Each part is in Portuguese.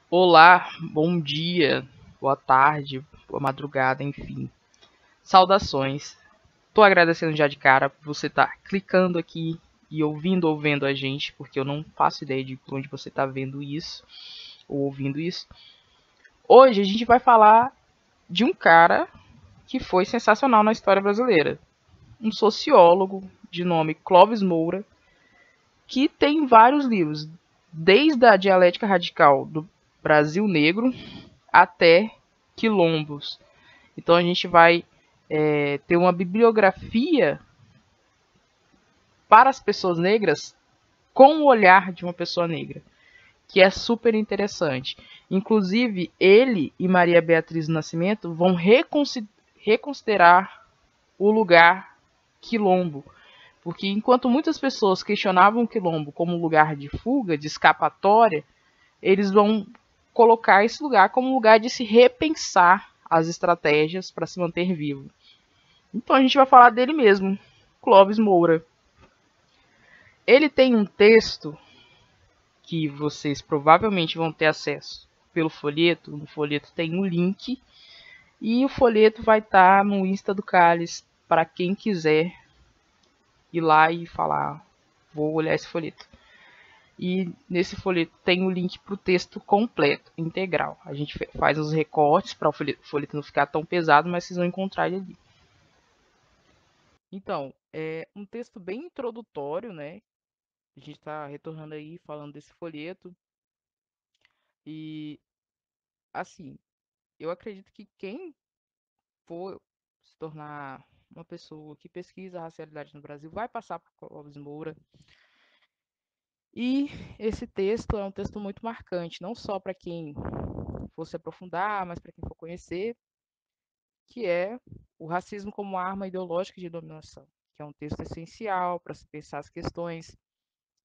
Olá, bom dia, boa tarde, boa madrugada, enfim. Saudações. Tô agradecendo já de cara por você estar clicando aqui e ouvindo ou vendo a gente, porque eu não faço ideia de onde você está vendo isso ou ouvindo isso. Hoje a gente vai falar de um cara que foi sensacional na história brasileira. Um sociólogo de nome Clóvis Moura, que tem vários livros, desde a dialética radical do Brasil Negro até Quilombos. Então a gente vai ter uma bibliografia para as pessoas negras com o olhar de uma pessoa negra, que é super interessante. Inclusive, ele e Maria Beatriz do Nascimento vão reconsiderar o lugar quilombo, porque enquanto muitas pessoas questionavam o quilombo como lugar de fuga, de escapatória, eles vão colocar esse lugar como lugar de se repensar as estratégias para se manter vivo. Então a gente vai falar dele mesmo, Clóvis Moura. Ele tem um texto que vocês provavelmente vão ter acesso pelo folheto. No folheto tem um link e o folheto vai estar no Insta do Cálice para quem quiser ir lá e falar, vou olhar esse folheto. E nesse folheto tem o link para o texto completo, integral. A gente faz os recortes para o folheto não ficar tão pesado, mas vocês vão encontrar ele ali. Então, é um texto bem introdutório, né? A gente está retornando aí falando desse folheto. E, assim, eu acredito que quem for se tornar uma pessoa que pesquisa a racialidade no Brasil vai passar por Clóvis Moura. E esse texto é um texto muito marcante, não só para quem for se aprofundar, mas para quem for conhecer, que é o racismo como arma ideológica de dominação, que é um texto essencial para se pensar as questões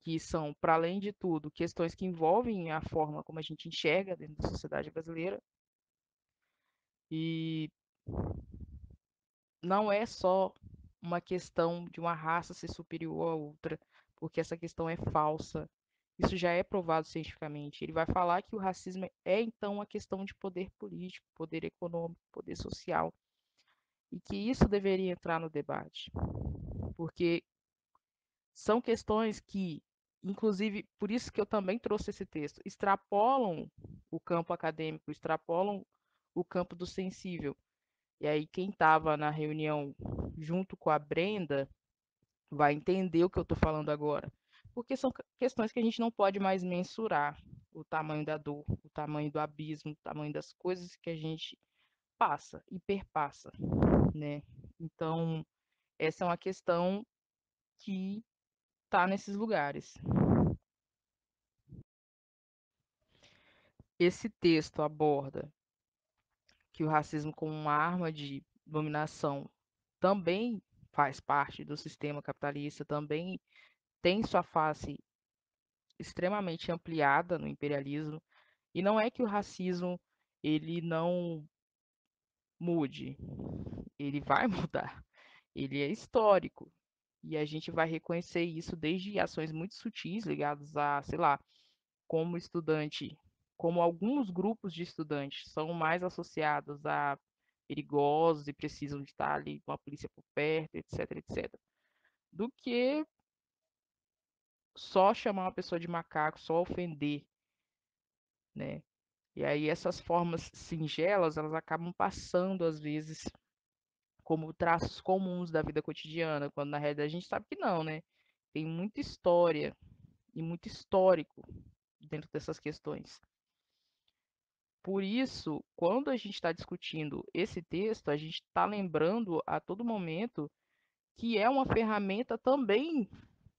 que são, para além de tudo, questões que envolvem a forma como a gente enxerga dentro da sociedade brasileira. E não é só uma questão de uma raça ser superior à outra, porque essa questão é falsa. Isso já é provado cientificamente. Ele vai falar que o racismo é, então, uma questão de poder político, poder econômico, poder social, e que isso deveria entrar no debate, porque são questões que, inclusive, por isso que eu também trouxe esse texto, extrapolam o campo acadêmico, extrapolam o campo do sensível. E aí, quem estava na reunião junto com a Brenda vai entender o que eu estou falando agora. Porque são questões que a gente não pode mais mensurar o tamanho da dor, o tamanho do abismo, o tamanho das coisas que a gente passa e perpassa, né? Então, essa é uma questão que está nesses lugares. Esse texto aborda que o racismo como uma arma de dominação também faz parte do sistema capitalista, também tem sua face extremamente ampliada no imperialismo, e não é que o racismo ele não mude, ele vai mudar, ele é histórico, e a gente vai reconhecer isso desde ações muito sutis ligadas a, sei lá, como estudante, como alguns grupos de estudantes são mais associados a perigosos e precisam de estar ali com a polícia por perto, etc, etc, do que só chamar uma pessoa de macaco, só ofender, né? E aí essas formas singelas, elas acabam passando às vezes como traços comuns da vida cotidiana, quando na realidade a gente sabe que não, né? Tem muita história e muito histórico dentro dessas questões. Por isso, quando a gente está discutindo esse texto, a gente está lembrando a todo momento que é uma ferramenta também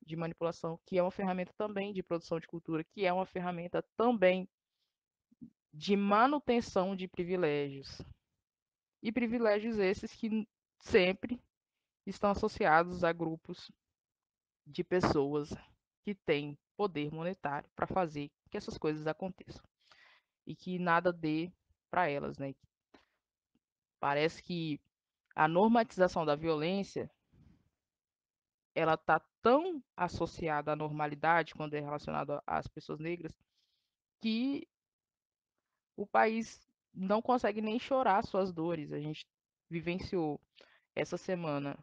de manipulação, que é uma ferramenta também de produção de cultura, que é uma ferramenta também de manutenção de privilégios. E privilégios esses que sempre estão associados a grupos de pessoas que têm poder monetário para fazer que essas coisas aconteçam e que nada dê para elas, né? Parece que a normatização da violência ela está tão associada à normalidade quando é relacionada às pessoas negras que o país não consegue nem chorar suas dores. A gente vivenciou essa semana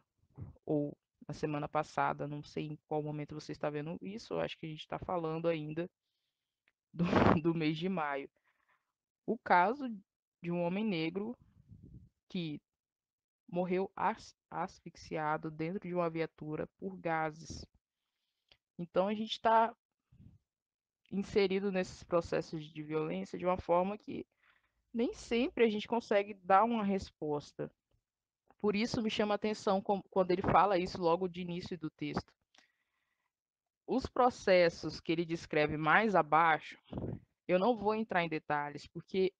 ou na semana passada, não sei em qual momento você está vendo isso, eu acho que a gente está falando ainda do, do mês de maio. O caso de um homem negro que morreu asfixiado dentro de uma viatura por gases. Então a gente está inserido nesses processos de violência de uma forma que nem sempre a gente consegue dar uma resposta. Por isso me chama a atenção quando ele fala isso logo de início do texto. Os processos que ele descreve mais abaixo, eu não vou entrar em detalhes, porque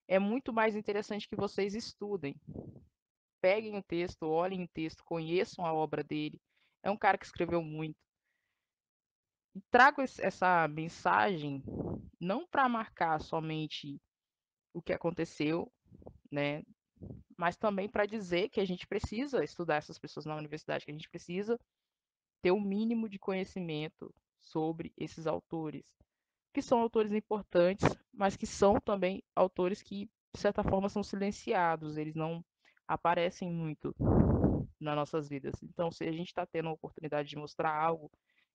é muito mais interessante que vocês estudem. Peguem o texto, olhem o texto, conheçam a obra dele. É um cara que escreveu muito. E trago essa mensagem não para marcar somente o que aconteceu, né, mas também para dizer que a gente precisa estudar essas pessoas na universidade, que a gente precisa ter o mínimo de conhecimento sobre esses autores, que são autores importantes, mas que são também autores que, de certa forma, são silenciados, eles não aparecem muito nas nossas vidas. Então, se a gente está tendo a oportunidade de mostrar algo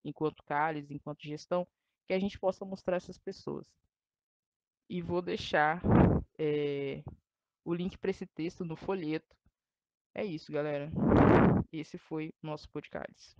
enquanto cálice, enquanto gestão, que a gente possa mostrar essas pessoas. E vou deixar o link para esse texto no folheto. É isso, galera. Esse foi o nosso podcast.